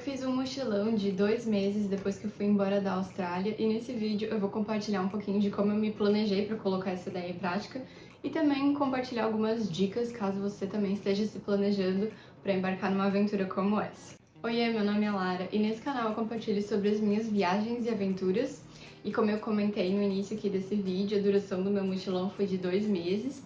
fiz um mochilão de 2 meses depois que eu fui embora da Austrália e nesse vídeo eu vou compartilhar um pouquinho de como eu me planejei para colocar essa ideia em prática e também compartilhar algumas dicas caso você também esteja se planejando para embarcar numa aventura como essa. Oiê, meu nome é Lara e nesse canal eu compartilho sobre as minhas viagens e aventuras e como eu comentei no início aqui desse vídeo, a duração do meu mochilão foi de 2 meses.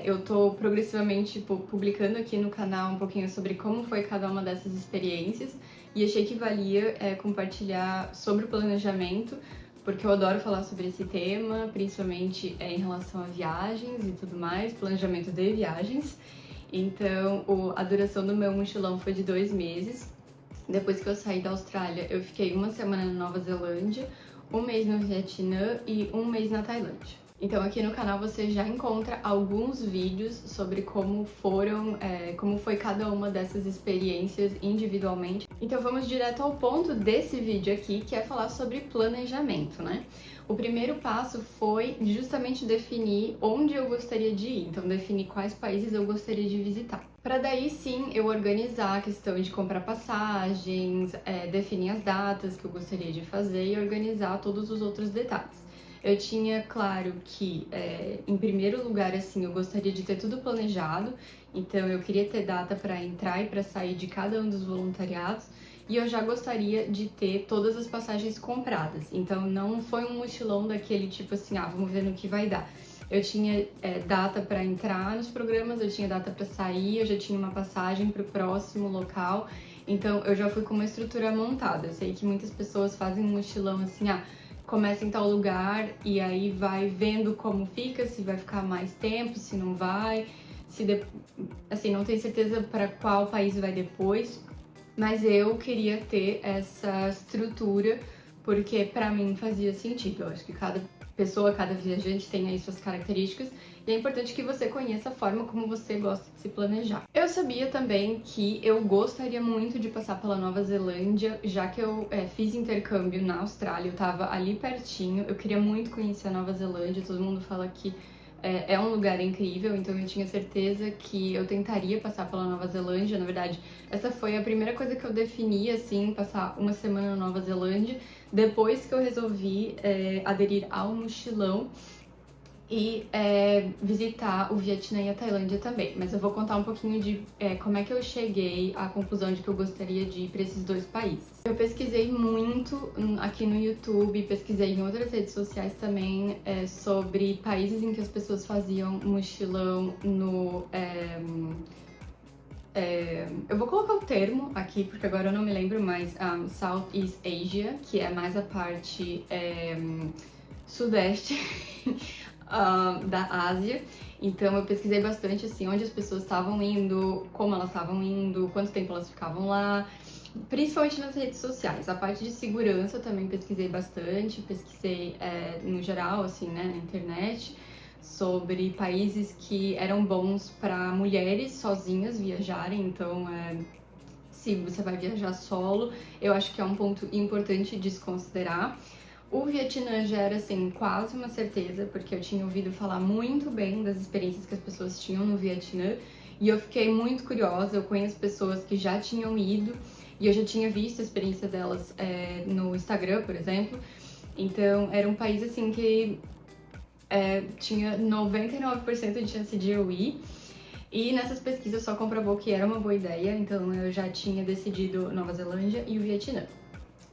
Eu tô progressivamente publicando aqui no canal um pouquinho sobre como foi cada uma dessas experiências e achei que valia compartilhar sobre o planejamento, porque eu adoro falar sobre esse tema, principalmente em relação a viagens e tudo mais, planejamento de viagens. Então, a duração do meu mochilão foi de 2 meses. Depois que eu saí da Austrália, eu fiquei 1 semana na Nova Zelândia, 1 mês no Vietnã e 1 mês na Tailândia. Então aqui no canal você já encontra alguns vídeos sobre como foi cada uma dessas experiências individualmente. Então vamos direto ao ponto desse vídeo aqui, que é falar sobre planejamento, né? O primeiro passo foi justamente definir onde eu gostaria de ir, então definir quais países eu gostaria de visitar. Para daí sim eu organizar a questão de comprar passagens, definir as datas que eu gostaria de fazer e organizar todos os outros detalhes. Eu tinha claro que, em primeiro lugar, assim, eu gostaria de ter tudo planejado, então eu queria ter data para entrar e para sair de cada um dos voluntariados, e eu já gostaria de ter todas as passagens compradas. Então não foi um mochilão daquele tipo assim, vamos ver no que vai dar. Eu tinha data para entrar nos programas, eu tinha data para sair, eu já tinha uma passagem para o próximo local, então eu já fui com uma estrutura montada. Eu sei que muitas pessoas fazem um mochilão assim, começa em tal lugar e aí vai vendo como fica, se vai ficar mais tempo, se não vai, assim, não tenho certeza para qual país vai depois, mas eu queria ter essa estrutura porque para mim fazia sentido. Eu acho que cada pessoa, cada viajante tem aí suas características e é importante que você conheça a forma como você gosta de se planejar. Eu sabia também que eu gostaria muito de passar pela Nova Zelândia, já que eu fiz intercâmbio na Austrália, eu tava ali pertinho, eu queria muito conhecer a Nova Zelândia, todo mundo fala que é um lugar incrível, então eu tinha certeza que eu tentaria passar pela Nova Zelândia. Na verdade, essa foi a primeira coisa que eu defini, assim, passar 1 semana na Nova Zelândia, depois que eu resolvi aderir ao mochilão e visitar o Vietnã e a Tailândia também. Mas eu vou contar um pouquinho de como é que eu cheguei à conclusão de que eu gostaria de ir para esses 2 países. Eu pesquisei muito aqui no YouTube, pesquisei em outras redes sociais também sobre países em que as pessoas faziam mochilão no... eu vou colocar o termo aqui, porque agora eu não me lembro mais, Southeast Asia, que é mais a parte sudeste da Ásia. Então eu pesquisei bastante assim onde as pessoas estavam indo, como elas estavam indo, quanto tempo elas ficavam lá, principalmente nas redes sociais. A parte de segurança eu também pesquisei bastante, pesquisei no geral, assim, né, na internet, sobre países que eram bons para mulheres sozinhas viajarem. Então, se você vai viajar solo, eu acho que é um ponto importante de se considerar. O Vietnã já era, assim, quase uma certeza, porque eu tinha ouvido falar muito bem das experiências que as pessoas tinham no Vietnã, e eu fiquei muito curiosa. Eu conheço pessoas que já tinham ido, e eu já tinha visto a experiência delas no Instagram, por exemplo. Então, era um país, assim, que tinha 99% de chance de eu ir, e nessas pesquisas só comprovou que era uma boa ideia, então eu já tinha decidido Nova Zelândia e o Vietnã.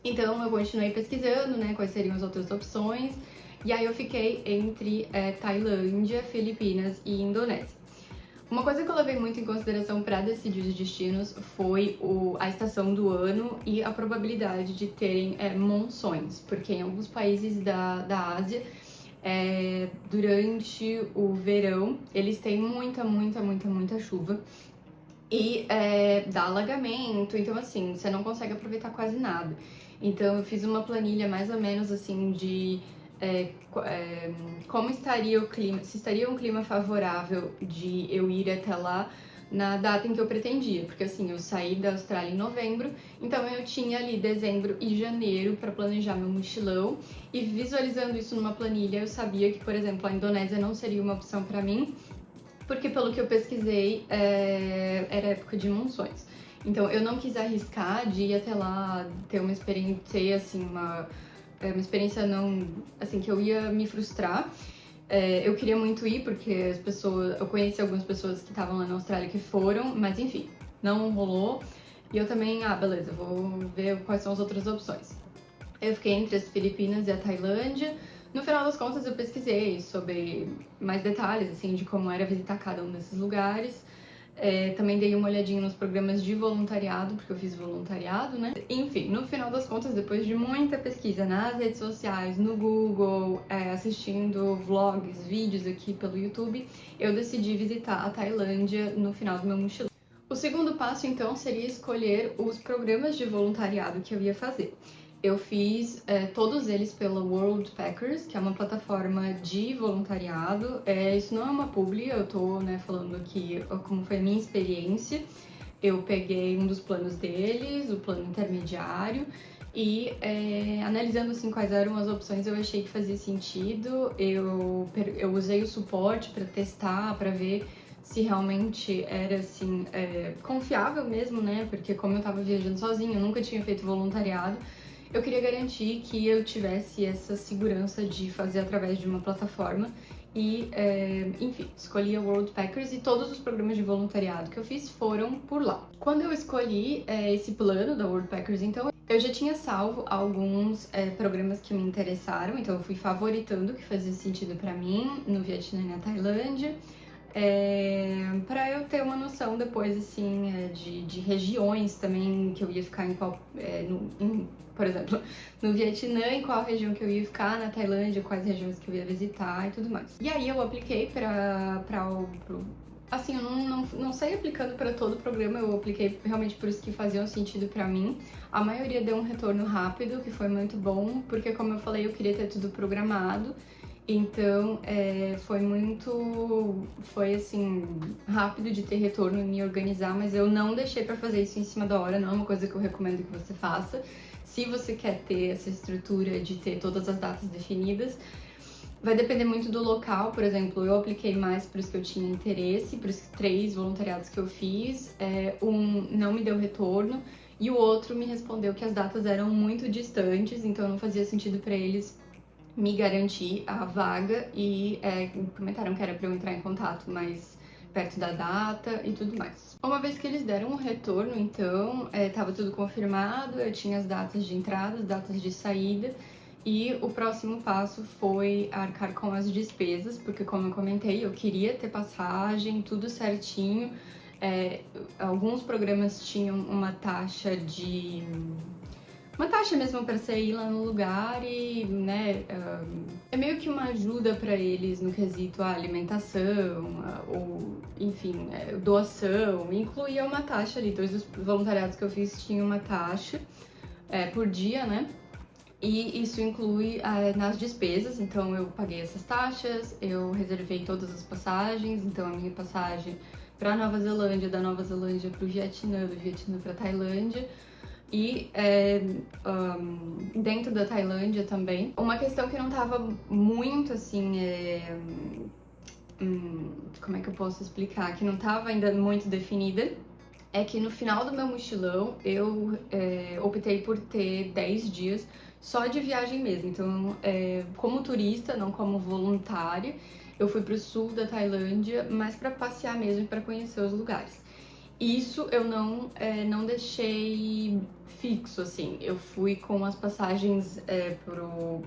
Então eu continuei pesquisando, né, quais seriam as outras opções, e aí eu fiquei entre Tailândia, Filipinas e Indonésia. Uma coisa que eu levei muito em consideração para decidir os destinos foi a estação do ano e a probabilidade de terem monções, porque em alguns países da Ásia, durante o verão, eles têm muita chuva e dá alagamento, então assim, você não consegue aproveitar quase nada. Então eu fiz uma planilha mais ou menos assim de como estaria o clima, se estaria um clima favorável de eu ir até lá na data em que eu pretendia, porque assim, eu saí da Austrália em novembro, então eu tinha ali dezembro e janeiro para planejar meu mochilão, e visualizando isso numa planilha eu sabia que, por exemplo, a Indonésia não seria uma opção para mim, porque pelo que eu pesquisei, era época de monções. Então eu não quis arriscar de ir até lá, ter uma experiência, ter assim, uma experiência não, assim, que eu ia me frustrar. Eu queria muito ir porque eu conheci algumas pessoas que estavam lá na Austrália que foram, mas enfim, não rolou. E eu também, beleza, vou ver quais são as outras opções. Eu fiquei entre as Filipinas e a Tailândia. No final das contas, eu pesquisei sobre mais detalhes, assim, de como era visitar cada um desses lugares. Também dei uma olhadinha nos programas de voluntariado, porque eu fiz voluntariado, né? Enfim, no final das contas, depois de muita pesquisa nas redes sociais, no Google, assistindo vlogs, vídeos aqui pelo YouTube, eu decidi visitar a Tailândia no final do meu mochilão. O segundo passo, então, seria escolher os programas de voluntariado que eu ia fazer. Eu fiz todos eles pela Worldpackers, que é uma plataforma de voluntariado. Isso não é uma publi, eu tô falando aqui como foi a minha experiência. Eu peguei um dos planos deles, o plano intermediário, e analisando assim quais eram as opções, eu achei que fazia sentido. Eu usei o suporte para testar, para ver se realmente era assim confiável mesmo, né? Porque como eu tava viajando sozinha, eu nunca tinha feito voluntariado. Eu queria garantir que eu tivesse essa segurança de fazer através de uma plataforma e, enfim, escolhi a Worldpackers e todos os programas de voluntariado que eu fiz foram por lá. Quando eu escolhi esse plano da Worldpackers, então, eu já tinha salvo alguns programas que me interessaram, então eu fui favoritando o que fazia sentido pra mim no Vietnã e na Tailândia. Para eu ter uma noção depois, assim, de regiões também que eu ia ficar por exemplo, no Vietnã, em qual região que eu ia ficar, na Tailândia, quais regiões que eu ia visitar e tudo mais. E aí eu apliquei assim, eu não saí aplicando para todo o programa, eu apliquei realmente por os que faziam sentido para mim. A maioria deu um retorno rápido, que foi muito bom, porque como eu falei, eu queria ter tudo programado. Então, foi assim, rápido de ter retorno e me organizar, mas eu não deixei pra fazer isso em cima da hora, não é uma coisa que eu recomendo que você faça. Se você quer ter essa estrutura de ter todas as datas definidas, vai depender muito do local. Por exemplo, eu apliquei mais para os que eu tinha interesse, para os 3 voluntariados que eu fiz. Um não me deu retorno e o outro me respondeu que as datas eram muito distantes, então não fazia sentido para eles me garantir a vaga e comentaram que era para eu entrar em contato mais perto da data e tudo mais. Uma vez que eles deram um retorno, então, estava tudo confirmado, eu tinha as datas de entrada, as datas de saída, e o próximo passo foi arcar com as despesas, porque como eu comentei, eu queria ter passagem, tudo certinho. Alguns programas tinham uma taxa mesmo para você ir lá no lugar e, né, é meio que uma ajuda para eles no quesito alimentação, ou, enfim, doação, incluía uma taxa ali. Todos os voluntariados que eu fiz tinham uma taxa por dia, né? E isso inclui nas despesas, então eu paguei essas taxas, eu reservei todas as passagens, então a minha passagem para Nova Zelândia, da Nova Zelândia para o Vietnã, do Vietnã para Tailândia. E dentro da Tailândia também. Uma questão que não tava muito assim, como é que eu posso explicar? Que não tava ainda muito definida, é que no final do meu mochilão eu optei por ter 10 dias só de viagem mesmo. Então, como turista, não como voluntária, eu fui pro sul da Tailândia, mas para passear mesmo, para conhecer os lugares. Isso eu não deixei fixo, assim. Eu fui com as passagens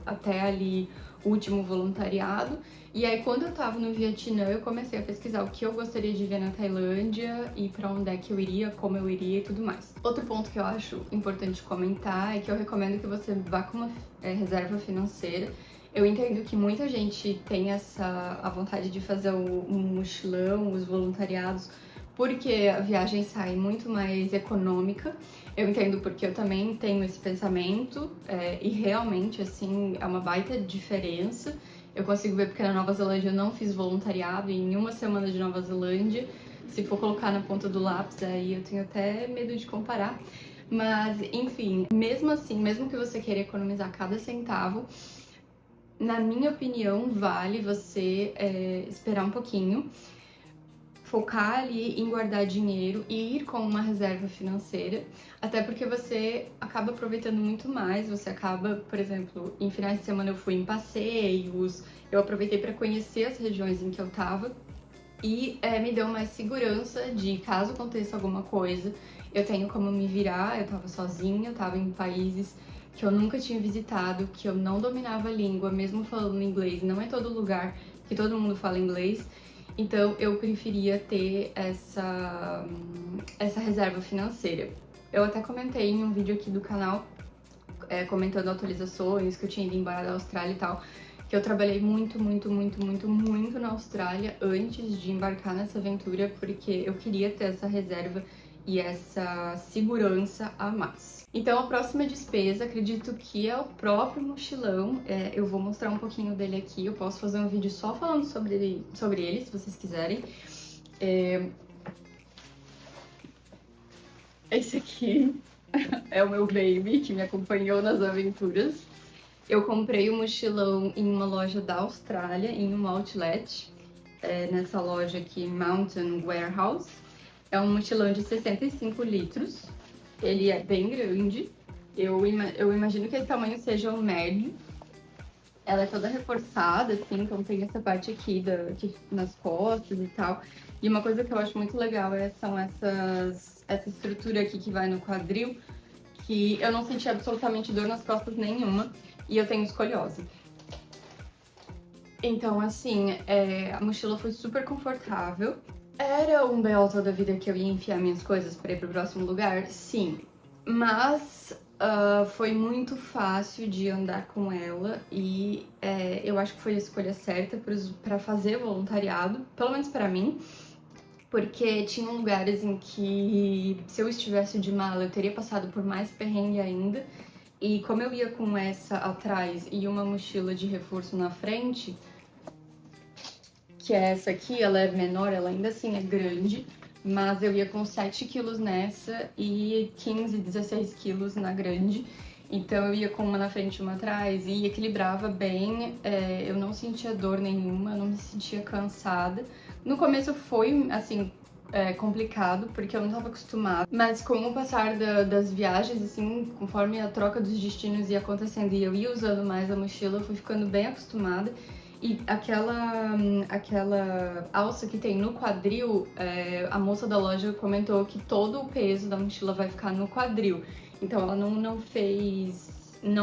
até ali o último voluntariado. E aí, quando eu tava no Vietnã, eu comecei a pesquisar o que eu gostaria de ver na Tailândia e pra onde é que eu iria, como eu iria e tudo mais. Outro ponto que eu acho importante comentar é que eu recomendo que você vá com uma reserva financeira. Eu entendo que muita gente tem a vontade de fazer o mochilão, os voluntariados, porque a viagem sai muito mais econômica. Eu entendo porque eu também tenho esse pensamento e realmente, assim, é uma baita diferença. Eu consigo ver porque na Nova Zelândia eu não fiz voluntariado e em uma semana de Nova Zelândia, se for colocar na ponta do lápis, aí eu tenho até medo de comparar. Mas, enfim, mesmo assim, mesmo que você queira economizar cada centavo, na minha opinião, vale você esperar um pouquinho, focar ali em guardar dinheiro e ir com uma reserva financeira, até porque você acaba aproveitando muito mais, você acaba, por exemplo, em finais de semana eu fui em passeios, eu aproveitei para conhecer as regiões em que eu tava e me deu mais segurança de caso aconteça alguma coisa, eu tenho como me virar, eu tava sozinha, eu tava em países que eu nunca tinha visitado, que eu não dominava a língua, mesmo falando inglês, não é todo lugar que todo mundo fala inglês, então eu preferia ter essa reserva financeira. Eu até comentei em um vídeo aqui do canal, comentando atualizações, que eu tinha ido embora da Austrália e tal, que eu trabalhei muito na Austrália antes de embarcar nessa aventura, porque eu queria ter essa reserva e essa segurança a mais. Então a próxima despesa, acredito que é o próprio mochilão. Eu vou mostrar um pouquinho dele aqui, eu posso fazer um vídeo só falando sobre ele, se vocês quiserem. Esse aqui é o meu baby, que me acompanhou nas aventuras. Eu comprei o mochilão em uma loja da Austrália, em um outlet, nessa loja aqui, Mountain Warehouse. É um mochilão de 65 litros, ele é bem grande, eu imagino que esse tamanho seja um médio. Ela é toda reforçada, assim, então tem essa parte aqui, aqui nas costas e tal. E uma coisa que eu acho muito legal são essa estrutura aqui que vai no quadril, que eu não senti absolutamente dor nas costas nenhuma, e eu tenho escoliose. Então, assim, a mochila foi super confortável. Era um BO toda a vida que eu ia enfiar minhas coisas para ir pro próximo lugar? Sim. Mas foi muito fácil de andar com ela e eu acho que foi a escolha certa para fazer voluntariado, pelo menos para mim, porque tinham lugares em que se eu estivesse de mala eu teria passado por mais perrengue ainda, e como eu ia com essa atrás e uma mochila de reforço na frente, que é essa aqui, ela é menor, ela ainda assim é grande, mas eu ia com 7 quilos nessa e 15, 16 quilos na grande. Então eu ia com uma na frente e uma atrás e equilibrava bem, eu não sentia dor nenhuma, não me sentia cansada. No começo foi, assim, complicado, porque eu não estava acostumada, mas com o passar das viagens, assim, conforme a troca dos destinos ia acontecendo e eu ia usando mais a mochila, eu fui ficando bem acostumada. E aquela alça que tem no quadril, a moça da loja comentou que todo o peso da mochila vai ficar no quadril. Então ela não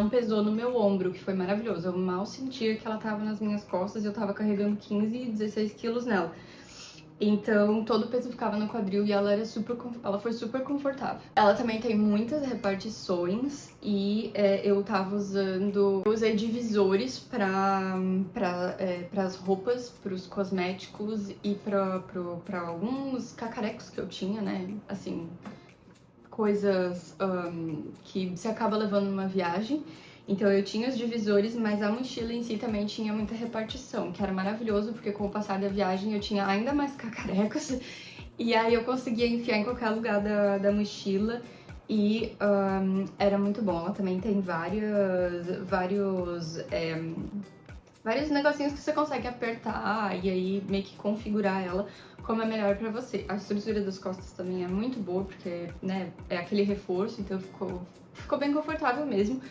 pesou no meu ombro, que foi maravilhoso. Eu mal sentia que ela tava nas minhas costas e eu tava carregando 15 e 16 quilos nela. Então todo o peso ficava no quadril e ela foi super confortável. Ela também tem muitas repartições e eu usei divisores para as roupas, para os cosméticos e para alguns cacarecos que eu tinha, né? Assim, coisas que você acaba levando numa viagem. Então eu tinha os divisores, mas a mochila em si também tinha muita repartição, que era maravilhoso, porque com o passar da viagem eu tinha ainda mais cacarecos, e aí eu conseguia enfiar em qualquer lugar da mochila, e era muito bom. Ela também tem vários negocinhos que você consegue apertar e aí meio que configurar ela como é melhor pra você. A estrutura das costas também é muito boa, porque, né, é aquele reforço, então ficou bem confortável mesmo.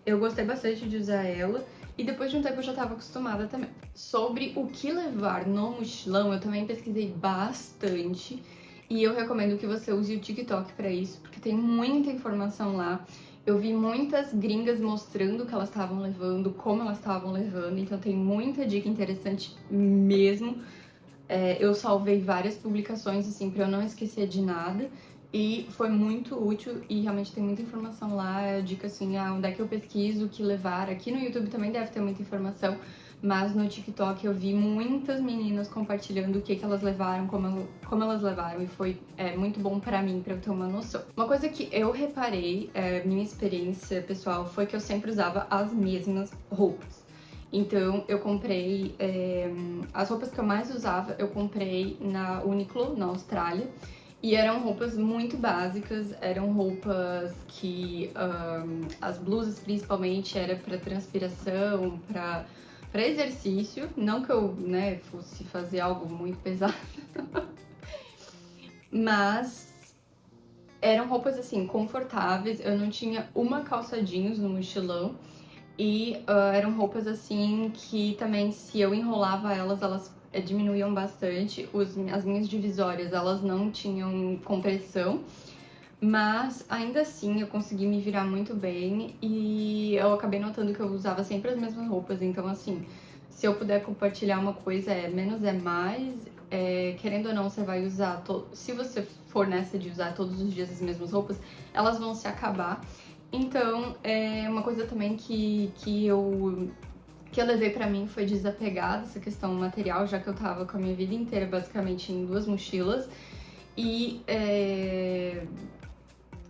Eu gostei bastante de usar ela e depois de um tempo eu já estava acostumada também. Sobre o que levar no mochilão, eu também pesquisei bastante e eu recomendo que você use o TikTok para isso, porque tem muita informação lá. Eu vi muitas gringas mostrando o que elas estavam levando, como elas estavam levando, então tem muita dica interessante mesmo. Eu salvei várias publicações assim para eu não esquecer de nada. E foi muito útil e realmente tem muita informação lá, dica assim, onde é que eu pesquiso, o que levar. Aqui no YouTube também deve ter muita informação, mas no TikTok eu vi muitas meninas compartilhando o que elas levaram, como elas levaram, e foi muito bom pra mim, pra eu ter uma noção. Uma coisa que eu reparei, minha experiência pessoal, foi que eu sempre usava as mesmas roupas. Então eu comprei, as roupas que eu mais usava, eu comprei na Uniqlo, na Austrália. E eram roupas muito básicas, eram roupas que as blusas principalmente era para transpiração, para exercício, não que eu, né, fosse fazer algo muito pesado. mas eram roupas, assim, confortáveis. Eu não tinha uma calça jeans no mochilão. E eram roupas, assim, que também, se eu enrolava elas diminuíam bastante. As minhas divisórias, elas não tinham compressão. Mas, ainda assim, eu consegui me virar muito bem. E eu acabei notando que eu usava sempre as mesmas roupas. Então, assim, se eu puder compartilhar uma coisa, menos é mais. Querendo ou não, você vai usar... Se você for nessa de usar todos os dias as mesmas roupas, elas vão se acabar. Então, uma coisa também que eu levei pra mim foi desapegar dessa questão material, já que eu tava com a minha vida inteira basicamente em 2 mochilas. E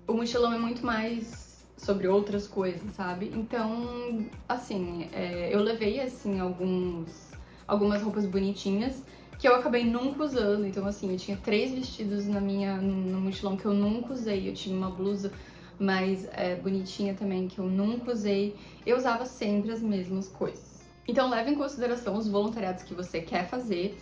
o mochilão é muito mais sobre outras coisas, sabe? Então, assim, eu levei, assim, algumas roupas bonitinhas que eu acabei nunca usando. Então, assim, eu tinha 3 vestidos no mochilão que eu nunca usei. Eu tinha uma blusa mais bonitinha também que eu nunca usei. Eu usava sempre as mesmas coisas. Então, leve em consideração os voluntariados que você quer fazer.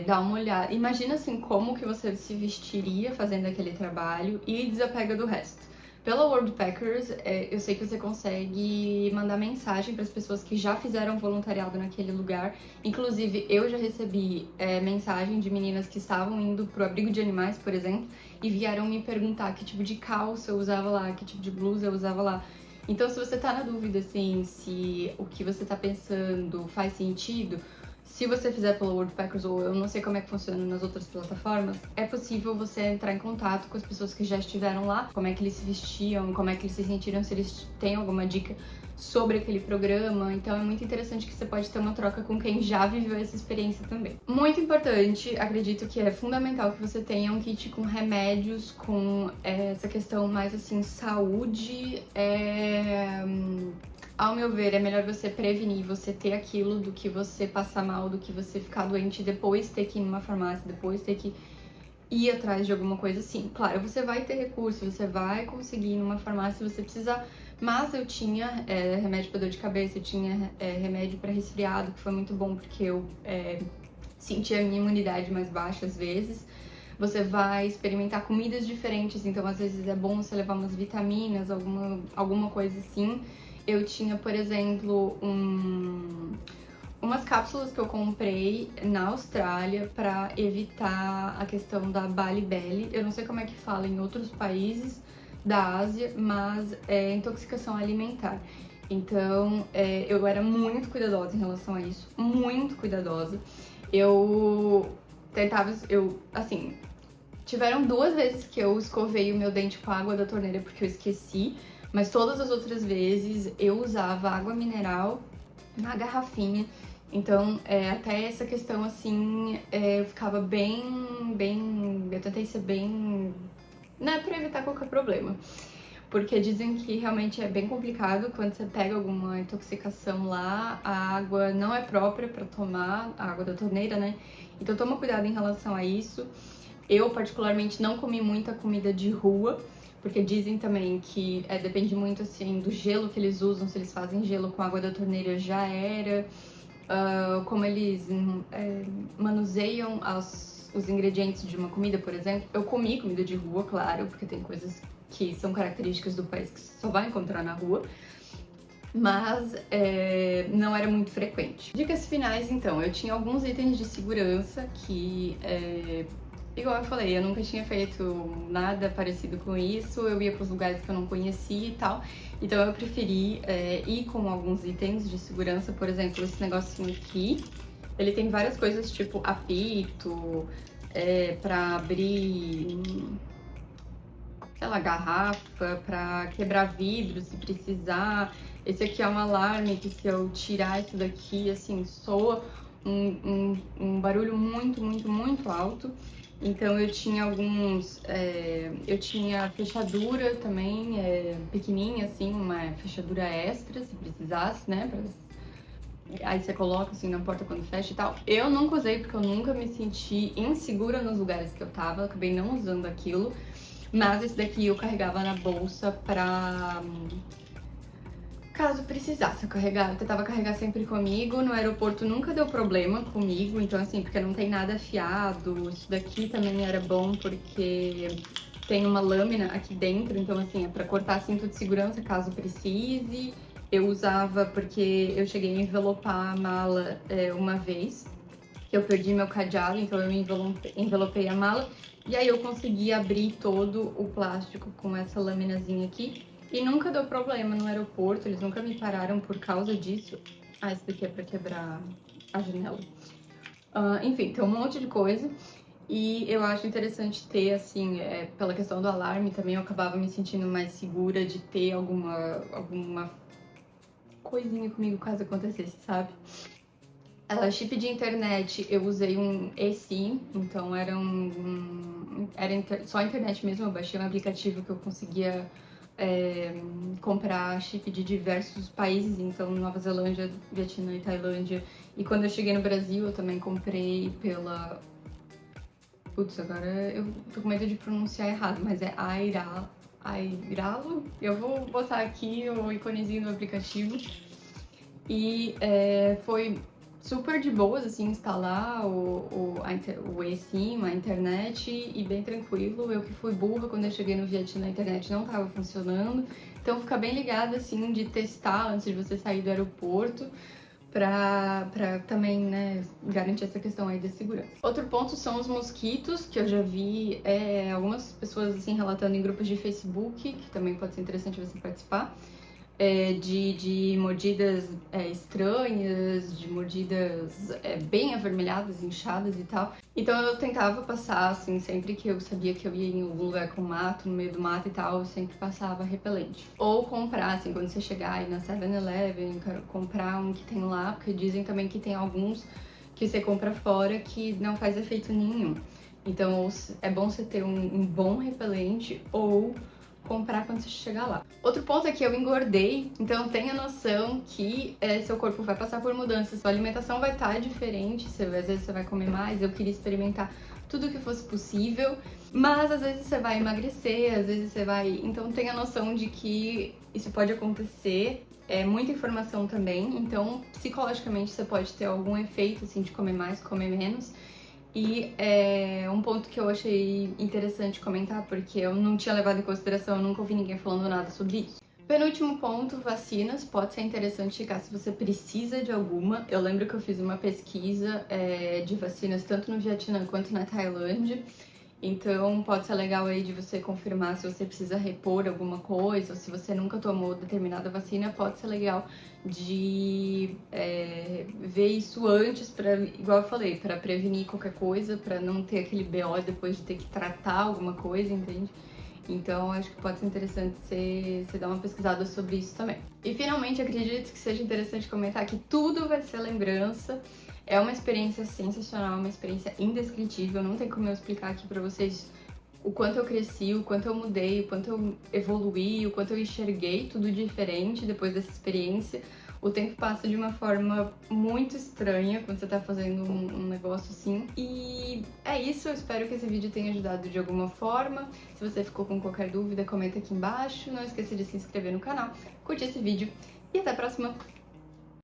Dá uma olhada, imagina assim como que você se vestiria fazendo aquele trabalho e desapega do resto. Pela Worldpackers, eu sei que você consegue mandar mensagem para as pessoas que já fizeram voluntariado naquele lugar. Inclusive, eu já recebi mensagem de meninas que estavam indo pro abrigo de animais, por exemplo, e vieram me perguntar que tipo de calça eu usava lá, que tipo de blusa eu usava lá. Então, se você tá na dúvida, assim, se o que você tá pensando faz sentido, se você fizer pelo Worldpackers, ou eu não sei como é que funciona nas outras plataformas, é possível você entrar em contato com as pessoas que já estiveram lá, como é que eles se vestiam, como é que eles se sentiram, se eles têm alguma dica sobre aquele programa. Então é muito interessante que você pode ter uma troca com quem já viveu essa experiência também. Muito importante, acredito que é fundamental que você tenha um kit com remédios, com essa questão mais assim, saúde. Ao meu ver, é melhor você prevenir, você ter aquilo, do que você passar mal, do que você ficar doente e depois ter que ir numa farmácia, depois ter que ir atrás de alguma coisa assim. Claro, você vai ter recurso, você vai conseguir ir numa farmácia se você precisar, mas eu tinha remédio para dor de cabeça, eu tinha remédio para resfriado, que foi muito bom porque eu senti a minha imunidade mais baixa às vezes. Você vai experimentar comidas diferentes, então às vezes é bom você levar umas vitaminas, alguma coisa assim. Eu tinha, por exemplo, umas cápsulas que eu comprei na Austrália para evitar a questão da Bali Belly. Eu não sei como é que fala em outros países da Ásia, mas é intoxicação alimentar. Então, eu era muito cuidadosa em relação a isso, muito cuidadosa. Assim, tiveram 2 vezes que eu escovei o meu dente com a água da torneira porque eu esqueci. Mas todas as outras vezes eu usava água mineral na garrafinha. Então, até essa questão, assim, eu ficava bem... Eu tentei ser bem... né, pra evitar qualquer problema. Porque dizem que realmente é bem complicado quando você pega alguma intoxicação lá, a água não é própria pra tomar, a água da torneira, né? Então toma cuidado em relação a isso. Eu, particularmente, não comi muita comida de rua, porque dizem também que depende muito, assim, do gelo que eles usam, se eles fazem gelo com água da torneira já era, como eles manuseiam os ingredientes de uma comida, por exemplo. Eu comi comida de rua, claro, porque tem coisas que são características do país que você só vai encontrar na rua, mas não era muito frequente. Dicas finais, então, eu tinha alguns itens de segurança que... igual eu falei, eu nunca tinha feito nada parecido com isso, eu ia para os lugares que eu não conhecia e tal, então eu preferi ir com alguns itens de segurança. Por exemplo, esse negocinho aqui, ele tem várias coisas tipo apito, pra abrir, sei lá, garrafa, pra quebrar vidro se precisar. Esse aqui é um alarme que, se eu tirar isso daqui, assim, soa um barulho muito, muito, muito alto. Então eu tinha eu tinha fechadura também, pequenininha assim, uma fechadura extra, se precisasse, né? Aí você coloca assim na porta quando fecha e tal. Eu nunca usei porque eu nunca me senti insegura nos lugares que eu tava, acabei não usando aquilo. Mas esse daqui eu carregava na bolsa caso precisasse eu carregar. Eu tentava carregar sempre comigo, no aeroporto nunca deu problema comigo, então assim, porque não tem nada afiado. Isso daqui também era bom porque tem uma lâmina aqui dentro, então assim, é pra cortar cinto de segurança caso precise. Eu usava porque eu cheguei a envelopar a mala uma vez, que eu perdi meu cadeado, então eu envelopei a mala. E aí eu consegui abrir todo o plástico com essa laminazinha aqui. E nunca deu problema no aeroporto, eles nunca me pararam por causa disso. Ah, esse daqui é pra quebrar a janela. Enfim, tem um monte de coisa. E eu acho interessante ter, assim, pela questão do alarme também, eu acabava me sentindo mais segura de ter alguma coisinha comigo caso acontecesse, sabe? Chip de internet, eu usei um eSIM, então era só a internet mesmo, eu baixei um aplicativo que eu conseguia comprar chip de diversos países, então Nova Zelândia, Vietnã e Tailândia. E quando eu cheguei no Brasil, eu também comprei pela... Putz, agora eu tô com medo de pronunciar errado, mas é Airalo? Eu vou botar aqui o iconezinho do aplicativo. E foi super de boas, assim, instalar o eSIM, a internet, e bem tranquilo. Eu que fui burra, quando eu cheguei no Vietnã, a internet não estava funcionando. Então fica bem ligado, assim, de testar antes de você sair do aeroporto, pra também, né, garantir essa questão aí da segurança. Outro ponto são os mosquitos, que eu já vi algumas pessoas, assim, relatando em grupos de Facebook, que também pode ser interessante você participar. De mordidas estranhas, de mordidas bem avermelhadas, inchadas e tal. Então eu tentava passar, assim, sempre que eu sabia que eu ia em algum lugar com mato, no meio do mato e tal, eu sempre passava repelente. Ou comprar, assim, quando você chegar aí na 7-Eleven, comprar um que tem lá, porque dizem também que tem alguns que você compra fora que não faz efeito nenhum. Então é bom você ter um bom repelente ou comprar quando você chegar lá. Outro ponto é que eu engordei, então tenha noção que seu corpo vai passar por mudanças, sua alimentação vai estar diferente, às vezes você vai comer mais, eu queria experimentar tudo que fosse possível, mas às vezes você vai emagrecer, às vezes você vai... Então tenha noção de que isso pode acontecer, é muita informação também, então psicologicamente você pode ter algum efeito, assim, de comer mais, comer menos. E um ponto que eu achei interessante comentar, porque eu não tinha levado em consideração, eu nunca ouvi ninguém falando nada sobre isso. Penúltimo ponto, vacinas. Pode ser interessante checar se você precisa de alguma. Eu lembro que eu fiz uma pesquisa de vacinas tanto no Vietnã quanto na Tailândia. Então pode ser legal aí de você confirmar se você precisa repor alguma coisa, ou se você nunca tomou determinada vacina, pode ser legal de ver isso antes, igual eu falei, para prevenir qualquer coisa, para não ter aquele BO depois de ter que tratar alguma coisa, entende? Então acho que pode ser interessante você dar uma pesquisada sobre isso também. E finalmente acredito que seja interessante comentar que tudo vai ser lembrança. É uma experiência sensacional, uma experiência indescritível, não tem como eu explicar aqui pra vocês o quanto eu cresci, o quanto eu mudei, o quanto eu evoluí, o quanto eu enxerguei tudo diferente depois dessa experiência. O tempo passa de uma forma muito estranha quando você tá fazendo um negócio assim. E é isso, eu espero que esse vídeo tenha ajudado de alguma forma. Se você ficou com qualquer dúvida, comenta aqui embaixo. Não esqueça de se inscrever no canal, curtir esse vídeo e até a próxima!